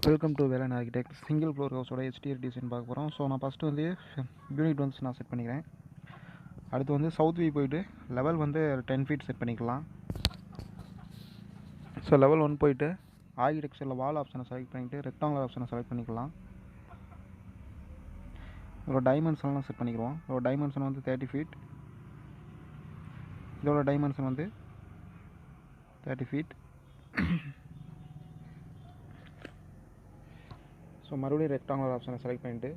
Welcome to Velan architect. Single floor ஹவுஸோட exterior design பார்க்க போகிறோம். ஸோ நான் ஃபஸ்ட்டு வந்து யூனிட் வந்து நான் செட் பண்ணிக்கிறேன். அடுத்து வந்து சவுத் வியூ போயிட்டு லெவல் வந்து 10 ஃபீட் செட் பண்ணிக்கலாம். ஸோ லெவல் 1 போயிட்டு ஆர்கிடெக்சரில் வால் ஆப்ஷனை செலக்ட் பண்ணிவிட்டு ரெக்டாங்குலர் ஆப்ஷனை செலக்ட் பண்ணிக்கலாம். இதோட டைமென்ஷன்லாம் செட் பண்ணிக்கிறோம். இதோட டைமென்ஷன் வந்து 30 ஃபீட். இதோட டைமென்ஷன் வந்து 30 ஃபீட். ஸோ மறுபடியும் ரெக்டாங்குலர் ஆப்ஷனை செலக்ட் பண்ணிவிட்டு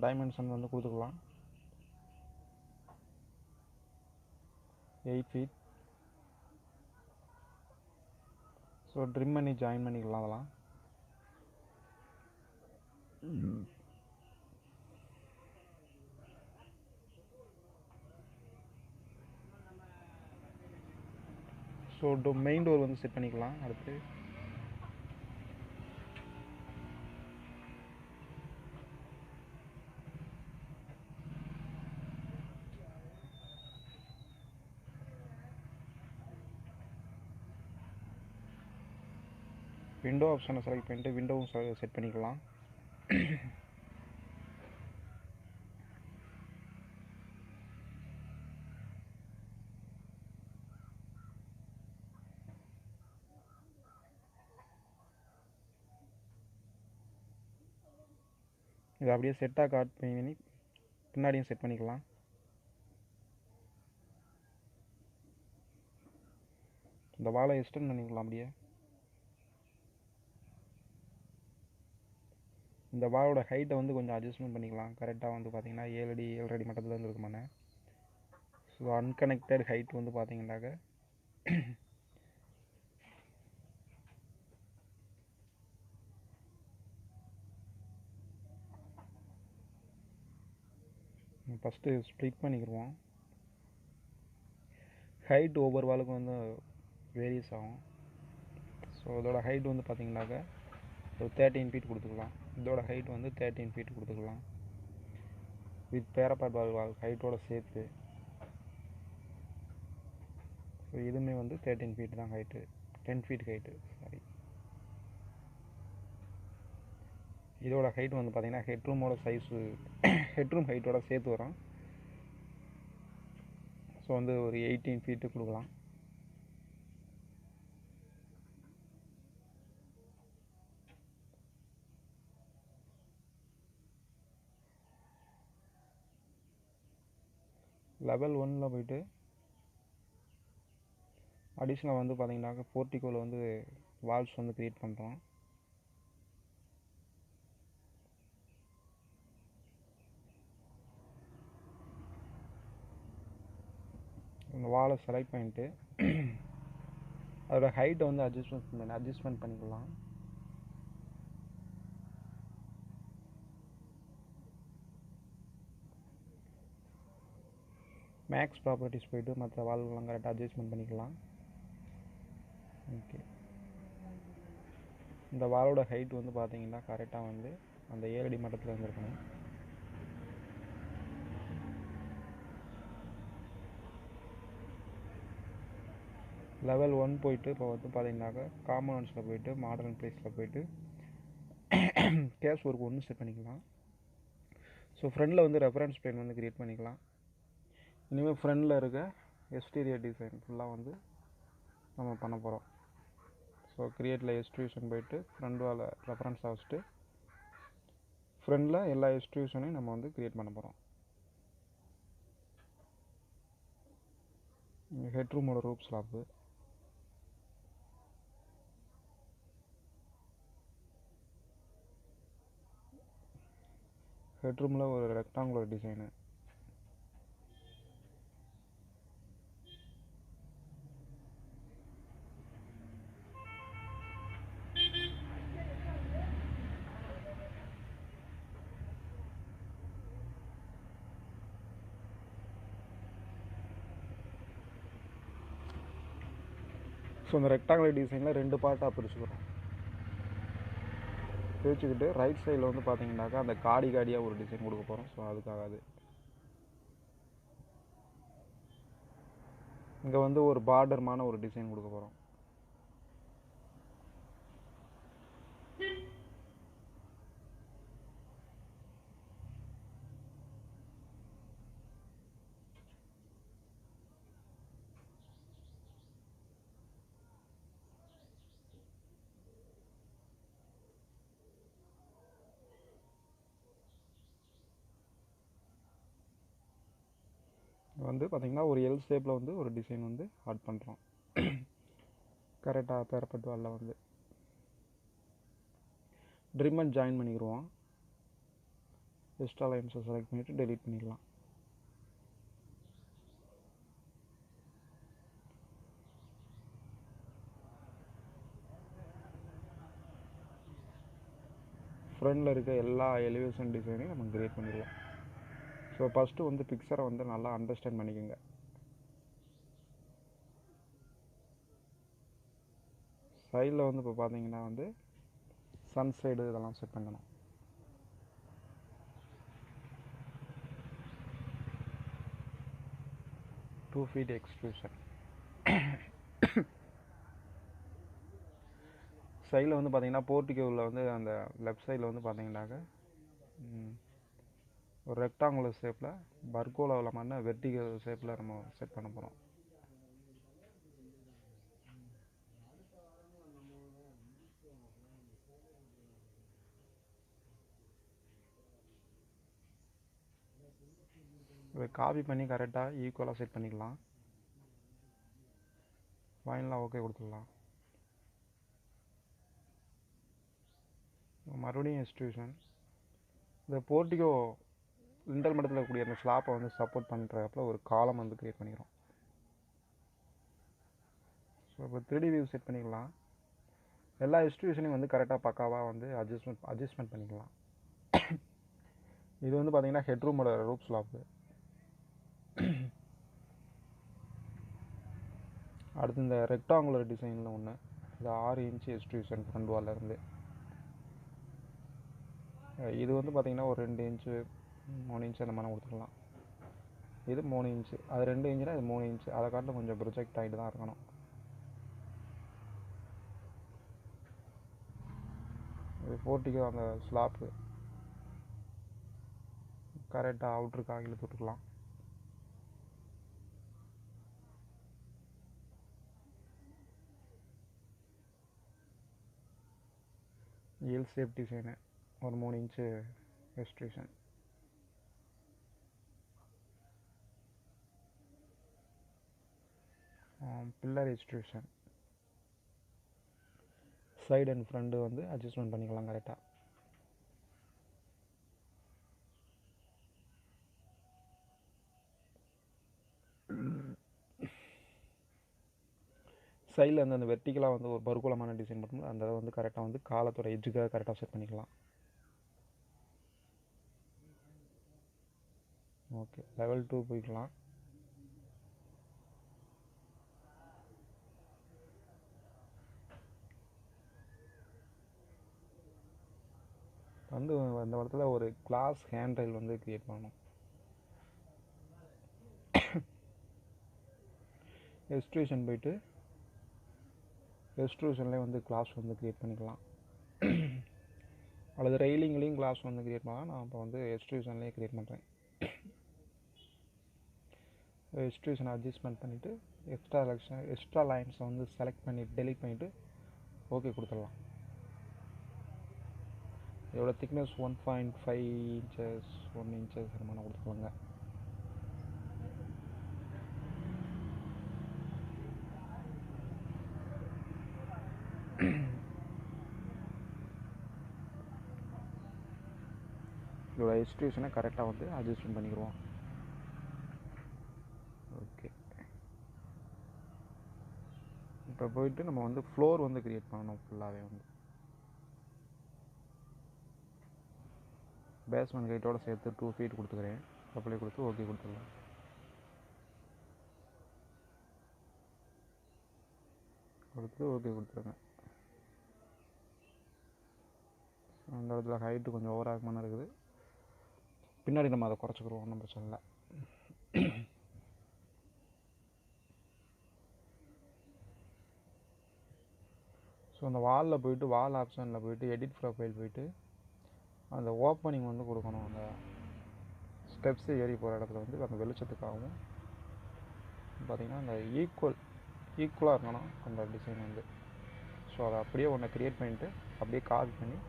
டைமென்ஷன் வந்து கொடுத்துக்கலாம். 8 ஃபீட். ஸோ ட்ரிம் பண்ணி ஜாயின் பண்ணிக்கலாம். அதெல்லாம் ஸோ மெயின் டோர் வந்து செட் பண்ணிக்கலாம். அடுத்து விண்டோ ஆப்ஷனை செலக்ட் பண்ணிட்டு விண்டோவும் செட் பண்ணிக்கலாம். இதை அப்படியே செட்டாக காட் பண்ணி பின்னாடியும் செட் பண்ணிக்கலாம். இந்த வாலை எக்ஸ்டெண்ட் பண்ணிக்கலாம். அப்படியே இந்த வாலோட ஹைட்டை வந்து கொஞ்சம் அட்ஜஸ்ட்மெண்ட் பண்ணிக்கலாம். கரெக்டாக வந்து பார்த்தீங்கன்னா 7 அடி 7 அடி மட்டத்தில் இருந்து இருக்குமாண்ணே. ஸோ அன்கனெக்டட் ஹைட் வந்து பார்த்தீங்கன்னாக்க ஃபஸ்ட்டு ஸ்ப்ளிட் பண்ணிக்கிடுவோம். ஹைட் ஒவ்வொரு வாலுக்கும் வந்து வேரியஸ் ஆகும். ஸோ இதோட ஹைட் வந்து பார்த்தீங்கன்னாக்க ஒரு 13 ஃபீட் கொடுத்துக்கலாம். இதோட ஹைட் வந்து 13 ஃபீட் கொடுத்துக்கலாம். வித் பேரப்பாட் வால் ஹைட்டோட சேர்த்து. ஸோ இதுவுமே வந்து 13 ஃபீட் தான் ஹைட்டு, 10 ஃபீட் ஹைட்டு சாரி. இதோட ஹைட் வந்து பார்த்தீங்கன்னா ஹெட்ரூமோட சைஸு ஹெட்ரூம் ஹைட்டோட சேர்த்து வரும். ஸோ வந்து ஒரு 18 ஃபீட்டு கொடுக்கலாம். லெவல் 1 போயிட்டு அடிஷ்னலாக வந்து பார்த்தீங்கன்னாக்க போர்ட்டிகோவில் வந்து வால்ஸ் வந்து க்ரியேட் பண்ணுறோம். இந்த வாலை செலக்ட் பண்ணிட்டு அதோட ஹைட்டை வந்து அட்ஜஸ்ட்மெண்ட் பண்ணிக்கலாம். மேக்ஸ் ப்ராப்பர்ட்டிஸ் போயிட்டு மற்ற வால்வெலாம் கரெக்டாக அட்ஜஸ்ட்மெண்ட் பண்ணிக்கலாம். ஓகே, இந்த வாலோட ஹைட் வந்து பார்த்தீங்கன்னா கரெக்டாக வந்து அந்த 7 அடி மட்டத்தில் வந்துருக்கணும். லெவல் 1 போயிட்டு இப்போ வந்து பார்த்தீங்கன்னாக்கா காம்பனன்ட்ஸில் போயிட்டு மாடர்ன் ப்ளேஸில் போயிட்டு கேஸ் ஒர்க் ஒன்று செட் பண்ணிக்கலாம். ஸோ ஃப்ரண்டில் வந்து ரெஃபரன்ஸ் பிளேன் வந்து க்ரியேட் பண்ணிக்கலாம். இனிமேல் ஃப்ரண்டில் இருக்க எக்ஸ்டீரியர் டிசைன் ஃபுல்லாக வந்து நம்ம பண்ண போகிறோம். ஸோ க்ரியேட்டில் எக்ஸ்ட்ரூஷன் போயிட்டு ஃப்ரண்ட் வாலை ரெஃபரன்ஸாக வச்சுட்டு ஃப்ரண்டில் எல்லா எக்ஸ்ட்ரூஷனையும் நம்ம வந்து க்ரியேட் பண்ண போகிறோம். ஹெட்ரூமோட ரூப் ஸ்லாப்பு, ஹெட்ரூமில் ஒரு ரெக்டாங்குலர் டிசைனு, ஸோ இந்த ரெக்டாங்குலர் டிசைனில் 2 பார்ட்டாக பிரிச்சுக்கிறோம். பிரிச்சுக்கிட்டு ரைட் சைடில் வந்து பார்த்தீங்கன்னாக்கா அந்த காடியாக ஒரு டிசைன் கொடுக்க போகிறோம். ஸோ அதுக்காகாது இங்கே வந்து ஒரு பார்டர்மான ஒரு டிசைன் கொடுக்க போகிறோம். வந்து பார்த்திங்கன்னா ஒரு எல் ஷேப்பில் வந்து ஒரு டிசைன் வந்து ஆட் பண்ணுறோம். கரெக்டாக பேரப்பட்டு வாலில் வந்து ட்ரிம் அண்ட் ஜாயின் பண்ணிடுவோம். எக்ஸ்ட்ரா லைன்ஸை செலக்ட் பண்ணிவிட்டு டெலீட் பண்ணிடலாம். ஃப்ரண்டில் இருக்க எல்லா எலிவேஷன் டிசைனையும் நம்ம கிரியேட் பண்ணிடுவோம். ஸோ ஃபஸ்ட்டு வந்து பிக்சரை வந்து நல்லா அண்டர்ஸ்டாண்ட் பண்ணிக்கோங்க. சைடில் வந்து இப்போ பார்த்தீங்கன்னா வந்து சன் சைடு இதெல்லாம் செட் பண்ணணும். Two feet extrusion. சைடில் வந்து பார்த்தீங்கன்னா போர்ட்டிகோவில் வந்து அந்த லெஃப்ட் சைடில் வந்து பார்த்தீங்கன்னாக்க ஒரு ரெக்டாங்குலர் ஷேப்பில் பர்கோலாவில் மண்ண வெர்டிகல் ஷேப்பில் நம்ம செட் பண்ண போகிறோம். இதை காப்பி பண்ணி கரெக்டாக ஈக்குவலாக செட் பண்ணிக்கலாம். ஃபைனலாக ஓகே கொடுத்துடலாம். மறுபடியும் எக்ஸ்ட்ரூஷன். இந்த போர்ட்டிகோ லிண்டல் மட்டத்தில் இருக்கக்கூடிய அந்த ஸ்லாப்பை வந்து சப்போர்ட் பண்ணுறப்பல ஒரு காலம் வந்து க்ரியேட் பண்ணிக்கிறோம். ஸோ இப்போ 3D வியூ செட் பண்ணிக்கலாம். எல்லா எக்ஸ்ட்ரூஷனையும் வந்து கரெக்டாக பக்காவாக வந்து அட்ஜஸ்ட்மெண்ட் பண்ணிக்கலாம். இது வந்து பார்த்தீங்கன்னா ஹெட்ரூமோட ரூப் ஸ்லாப்பு. அடுத்து இந்த ரெக்டாங்குலர் டிசைனில் ஒன்று, இது 6 இன்ச்சு எக்ஸ்ட்ரூஷன் ஃப்ரண்ட் வாலிருந்து. இது வந்து பார்த்திங்கன்னா ஒரு 2 இன்ச்சு 3 இன்ச்சு அந்த மாதிரி கொடுத்துக்கலாம். இது 3 இன்ச்சு, அது 2 இன்ச்சுனா இது 3 இன்ச்சு. அதை காட்டிலும் கொஞ்சம் ப்ரொஜெக்ட் ஆகிட்டு தான் இருக்கணும். இது போர்ட்டிகோ அந்த ஸ்லாப்பு கரெக்டாக அவுட்ருக்காக இழுத்து விட்டுக்கலாம். எல் ஷேப் டிசைனு ஒரு 3 inch extrusion. Pillar extrusion. Side and front வந்து அட்ஜஸ்ட்மெண்ட் பண்ணிக்கலாம் கரெக்டாக. சைடில் வந்து அந்த வெர்டிக்கலாக வந்து ஒரு பருக்குலமான டிசைன் பண்ணும்போது அந்த இதை வந்து கரெக்டாக வந்து காலத்தோட எஜ்ஜுக்காக கரெக்டாக செட் பண்ணிக்கலாம். ஓகே, லெவல் 2 போய்க்கலாம். வந்து அந்த இடத்துல ஒரு கிளாஸ் ஹேண்ட் ரைல் வந்து க்ரியேட் பண்ணணும். எக்ஸ்ட்ரூஷன் போயிட்டு எக்ஸ்ட்ரூஷன்லேயே வந்து கிளாஸ் வந்து க்ரியேட் பண்ணிக்கலாம். அல்லது ரெயிலிங்லேயும் கிளாஸ் வந்து க்ரியேட் பண்ணலாம். நான் இப்போ வந்து எக்ஸ்ட்ரூஷன்லேயே க்ரியேட் பண்ணுறேன். எக்ஸ்ட்ரூஷனை அட்ஜஸ்ட்மெண்ட் பண்ணிவிட்டு எக்ஸ்ட்ரா லைன்ஸை வந்து செலக்ட் பண்ணி டெலீட் பண்ணிவிட்டு ஓகே கொடுத்துடலாம். இதோட திக்னஸ் 1.5 இன்ச்சஸ் 1 இன்ச்சஸ் அந்த மாதிரி கொடுத்துக்கலாங்க. இதோட எக்ஸ்ட்ரூஷனை கரெக்டாக வந்து அட்ஜஸ்ட்மெண்ட் பண்ணிக்கிடுவோம். ஓகே, இப்போ போயிட்டு நம்ம வந்து ஃப்ளோர் வந்து க்ரியேட் பண்ணணும். ஃபுல்லாகவே வந்து பேஸ்மெண்ட் ஹைட்டோடு சேர்த்து 2 ஃபீட் கொடுத்துக்கிறேன். அப்ளை கொடுத்து ஓகே கொடுத்துடலாம். கொடுத்து ஓகே கொடுத்துருங்க. அந்த இடத்துல ஹைட்டு கொஞ்சம் ஓவராகமான இருக்குது. பின்னாடி நம்ம அதை குறைச்சிக்கிறோம், ஒன்றும் பிரச்சனை இல்லை. ஸோ ஸோ அந்த வாலில் போய்ட்டு வால் ஆப்ஷனில் போய்ட்டு எடிட் ப்ரொஃபைல் போய்ட்டு அந்த ஓப்பனிங் வந்து கொடுக்கணும். அந்த ஸ்டெப்ஸ் ஏறி போகிற இடத்துல வந்து அந்த வெளிச்சத்துக்காகவும் பார்த்திங்கன்னா அந்த ஈக்குவலாக இருக்கணும் அந்த டிசைன் வந்து. ஸோ அதை அப்படியே ஒன்று க்ரியேட் பண்ணிவிட்டு அப்படியே காப்பி பண்ணி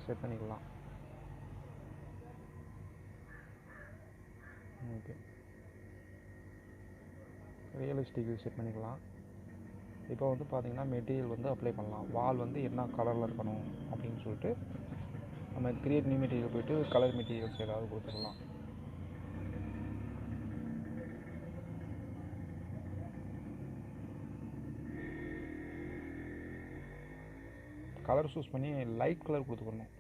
செட் பண்ணிக்கலாம். ஓகே, ரியலிஸ்டிக் செட் பண்ணிக்கலாம். இப்போ வந்து பார்த்திங்கன்னா மெட்டீரியல் வந்து அப்ளை பண்ணலாம். வால் வந்து என்ன கலரில் இருக்கணும் அப்படின்னு சொல்லிட்டு நம்ம க்ரியேட் நியூ மெட்டீரியல் போய்ட்டு கலர் மெட்டீரியல்ஸ் ஏதாவது கொடுத்துக்கலாம். கலர் சூஸ் பண்ணி லைட் கலர் கொடுத்துக்கணும்.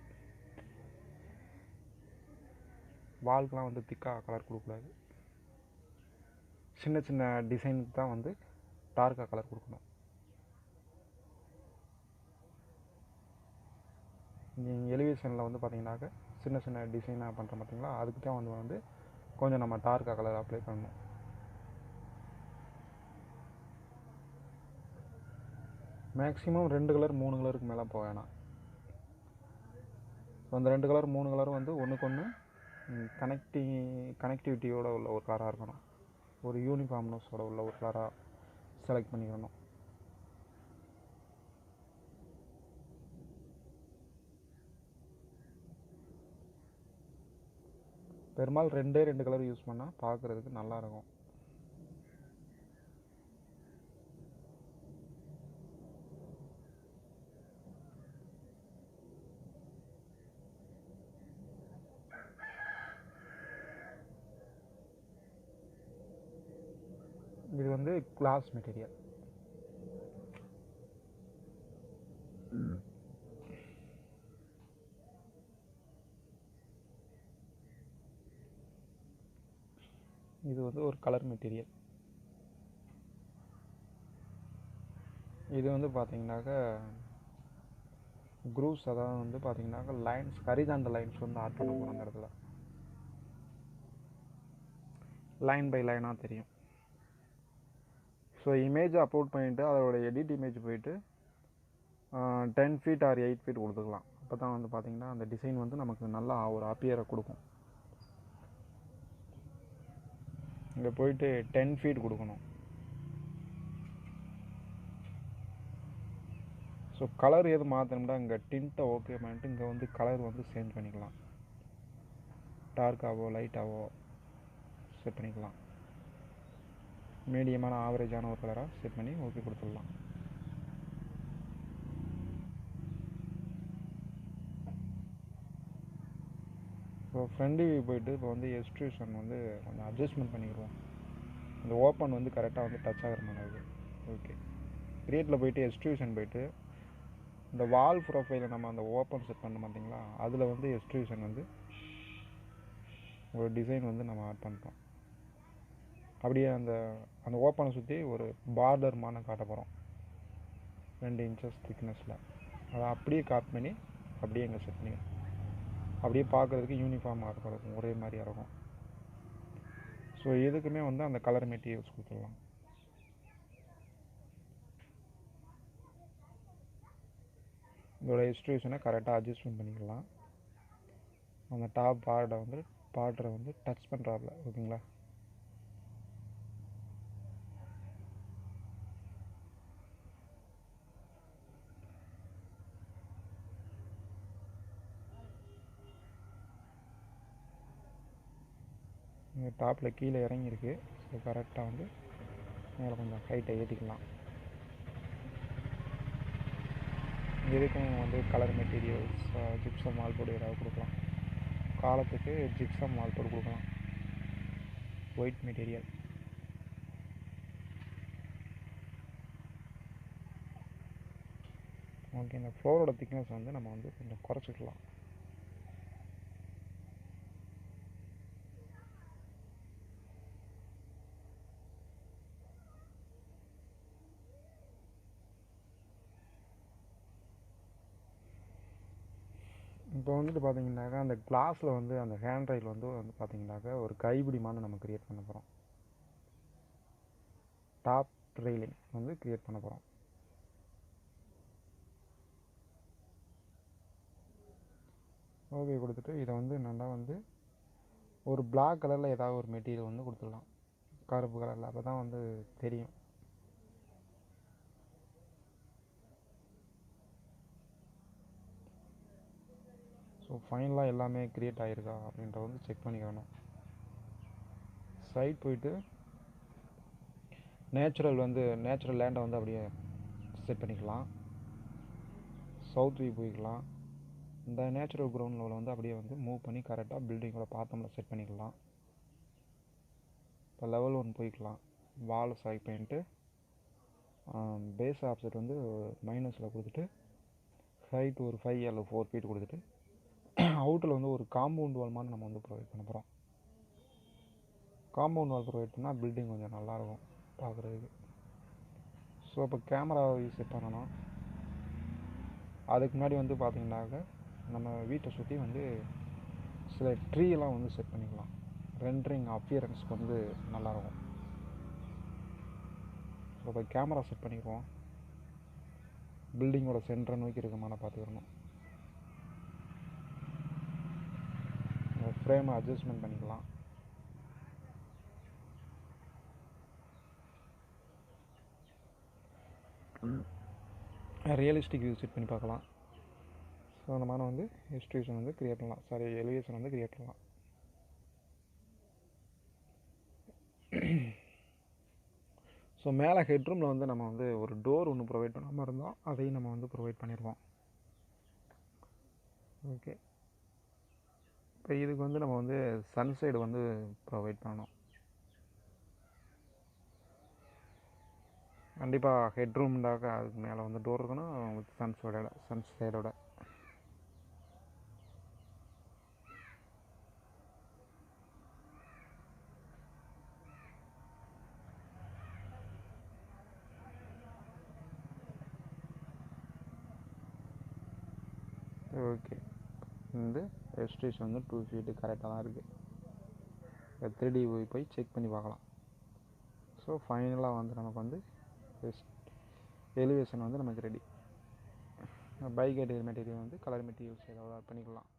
வால்க்கெலாம் வந்து திக்காக கலர் கொடுக்கக்கூடாது. சின்ன சின்ன டிசைனுக்கு தான் வந்து டார்க்காக கலர் கொடுக்கணும். நீங்கள் எலிவேஷனில் வந்து பார்த்தீங்கன்னாக்க சின்ன சின்ன டிசைனாக பண்ணுறோம் பார்த்தீங்களா, அதுக்கு தான் வந்து கொஞ்சம் நம்ம டார்க்காக கலர் அப்ளை பண்ணணும். மேக்ஸிமம் 2 கலர் 3 கலருக்கு மேலே போக வேணாம். ஸோ அந்த 2 கலர் 3 கலரும் வந்து ஒன்றுக்கு ஒன்று கனெக்டிவிட்டியோடு உள்ள ஒரு கலராக இருக்கணும். ஒரு யூனிஃபார்ம்னஸோட உள்ள ஒரு கலராக செலக்ட் பண்ணிக்கணும். பெரும்பாலும் 2 கலர் யூஸ் பண்ணால் பார்க்குறதுக்கு நல்லாயிருக்கும். இது வந்து கிளாஸ் மெட்டீரியல். இது வந்து ஒரு கலர் மெட்டீரியல். இது வந்து பார்த்தீங்கன்னாக்கா குரூவ்ஸ், அதாவது வந்து பார்த்தீங்கன்னாக்கா லைன்ஸ், ஹரிசாண்டல் லைன்ஸ் வந்து ஆட் பண்ண போகிறோம். அந்த இடத்துல லைன் பை லைனாக தெரியும். ஸோ இமேஜை அப்லோட் பண்ணிவிட்டு அதோட எடிட் இமேஜ் போய்ட்டு 10 ஃபீட் ஆர் 8 ஃபீட் கொடுத்துக்கலாம். அப்போ தான் வந்து பார்த்திங்கன்னா அந்த டிசைன் வந்து நமக்கு நல்லா ஒரு அப்பியரை கொடுக்கும். இங்கே போய்ட்டு 10 ஃபீட் கொடுக்கணும். ஸோ கலர் எது மாற்றணும்னா இங்கே டிண்ட்டை ஓகே பண்ணிட்டு இங்கே வந்து கலர் வந்து சேஞ்ச் பண்ணிக்கலாம். டார்க்காவோ லைட்டாவோ செட் பண்ணிக்கலாம். மீடியமான ஆவரேஜான ஒரு கலராக செட் பண்ணி ஓகே கொடுத்துடலாம். இப்போ ஃப்ரண்ட் வியூ போய்ட்டு இப்போ வந்து எக்ஸ்ட்ரூஷன் வந்து கொஞ்சம் அட்ஜஸ்ட்மெண்ட் பண்ணிடுவோம். இந்த ஓப்பன் வந்து கரெக்டாக வந்து டச் ஆகிற மாதிரி. ஓகே, கிரியேட்டில் போய்ட்டு எக்ஸ்ட்ரூஷன் போய்ட்டு இந்த வால் ப்ரொஃபைலை நம்ம அந்த ஓப்பன் செட் பண்ண மாட்டிங்களா, அதில் வந்து எக்ஸ்ட்ரூஷன் வந்து ஒரு டிசைன் வந்து நம்ம ஆட் பண்ணுறோம். அப்படியே அந்த ஓப்பனை சுற்றி ஒரு பார்டர் மாதிரி காட்ட போகிறோம் 2 இன்ச்சஸ் திக்னஸில். அதை அப்படியே காப்பி பண்ணி அப்படியே இங்கே செட் பண்ணிடும். அப்படியே பார்க்குறதுக்கு யூனிஃபார்மாக இருக்கும், ஒரே மாதிரியாக இருக்கும். ஸோ எதுக்குமே வந்து அந்த கலர் மெட்டீரியல்ஸ் கொடுத்துடலாம். இதோட எக்ஸ்ட்ரூஷனை கரெக்டாக அட்ஜஸ்ட்மெண்ட் பண்ணிக்கலாம். அந்த டாப் பார்டரை வந்து டச் பண்ணுறாப்புல. ஓகேங்களா, இந்த டாப்பில் கீழே இறங்கியிருக்கு. ஸோ கரெக்டாக வந்து மேலே கொஞ்சம் ஹைட்டை ஏற்றிக்கலாம். இதுக்கும் வந்து colour materials gypsum wall board ஏதாவது கொடுக்கலாம். காலத்துக்கு ஜிப்சம் வால் போர்டு கொடுக்கலாம், ஒயிட் மெட்டீரியல். ஓகே, இந்த ஃப்ளோரோட திக்னஸ் வந்து நம்ம வந்து கொஞ்சம் குறைச்சிக்கலாம். இப்போ வந்துட்டு பார்த்தீங்கன்னாக்கா அந்த கிளாஸில் வந்து அந்த ஹேண்ட் ரைல் வந்து பார்த்தீங்கன்னாக்கா ஒரு கைப்பிடி மாதிரி நம்ம க்ரியேட் பண்ண போகிறோம். டாப் ரெயிலிங் வந்து க்ரியேட் பண்ண போகிறோம். ஓகே கொடுத்துட்டு இதை வந்து நல்லா வந்து ஒரு பிளாக் கலரில் ஏதாவது ஒரு மெட்டீரியல் வந்து கொடுத்துடலாம், கருப்பு கலரில். அப்போ தான் வந்து தெரியும். ஸோ ஃபைனலாக எல்லாமே க்ரியேட் ஆகிருக்கா அப்படின்றத வந்து செக் பண்ணிக்கணும். சைட் போயிட்டு நேச்சுரல் லேண்டை வந்து அப்படியே செட் பண்ணிக்கலாம். சவுத் வியூ போய்க்கலாம். இந்த நேச்சுரல் கிரவுண்ட் லெவலில் வந்து அப்படியே வந்து மூவ் பண்ணி கரெக்டாக பில்டிங்கோட பாத்தமில் செட் பண்ணிக்கலாம். இப்போ லெவல் 1 போய்க்கலாம். வால் செலக்ட் பண்ணிட்டு பேஸ் ஆப்செட் வந்து மைனஸில் கொடுத்துட்டு ஹைட் ஒரு 5 அல்லது 4 ஃபீட் கொடுத்துட்டு அவுட்டில் வந்து ஒரு காம்பவுண்ட் வால் மாதிரி நம்ம வந்து ப்ரொவைட் பண்ண போகிறோம். காம்பவுண்ட் வால் ப்ரொவைட் பண்ணால் பில்டிங் கொஞ்சம் நல்லாயிருக்கும் பார்க்குறதுக்கு. ஸோ இப்போ கேமரா செட் பண்ணணும். அதுக்கு முன்னாடி வந்து பார்த்திங்கனாக்க நம்ம வீட்டை சுற்றி வந்து சில ட்ரீலாம் வந்து செட் பண்ணிக்கலாம். ரெண்டரிங் அப்பியரன்ஸ்க்கு வந்து நல்லாயிருக்கும். ஸோ இப்போ கேமரா செட் பண்ணிக்குவோம். பில்டிங்கோட சென்டரை நோக்கி இருக்குமான பார்த்துக்கணும். ஃப்ரேமை அட்ஜஸ்ட்மெண்ட் பண்ணிக்கலாம். ரியலிஸ்டிக் வியூ செட் பண்ணி பார்க்கலாம். ஸோ அந்த மாதிரி வந்து எலிவேஷன் வந்து க்ரியேட் பண்ணலாம். எலிவேஷன் வந்து க்ரியேட் பண்ணலாம். ஸோ மேலே ஹெட்ரூமில் வந்து நம்ம வந்து ஒரு டோர் ஒன்று ப்ரொவைட் பண்ணாமல் இருந்தோம், அதையும் நம்ம வந்து ப்ரொவைட் பண்ணிடுவோம். ஓகே, இப்போ இதுக்கு வந்து நம்ம வந்து சன்சைடு வந்து ப்ரொவைட் பண்ணணும். கண்டிப்பாக ஹெட்ரூம்டாக அதுக்கு மேலே வந்து டோர் இருக்கணும் வித் சன் சைடோட. ஓகே, இந்த எஸ்டேஷன் வந்து 2 ஃபீட்டு கரெக்டாக தான் இருக்குது. 3D போய் செக் பண்ணி பார்க்கலாம். ஸோ ஃபைனலாக வந்து நமக்கு வந்து எலிவேஷன் வந்து நமக்கு ரெடி. பைக் மெட்டீரியல் வந்து கலர் மெட்டீரியல்ஸ் ஏதாவது பண்ணிக்கலாம்.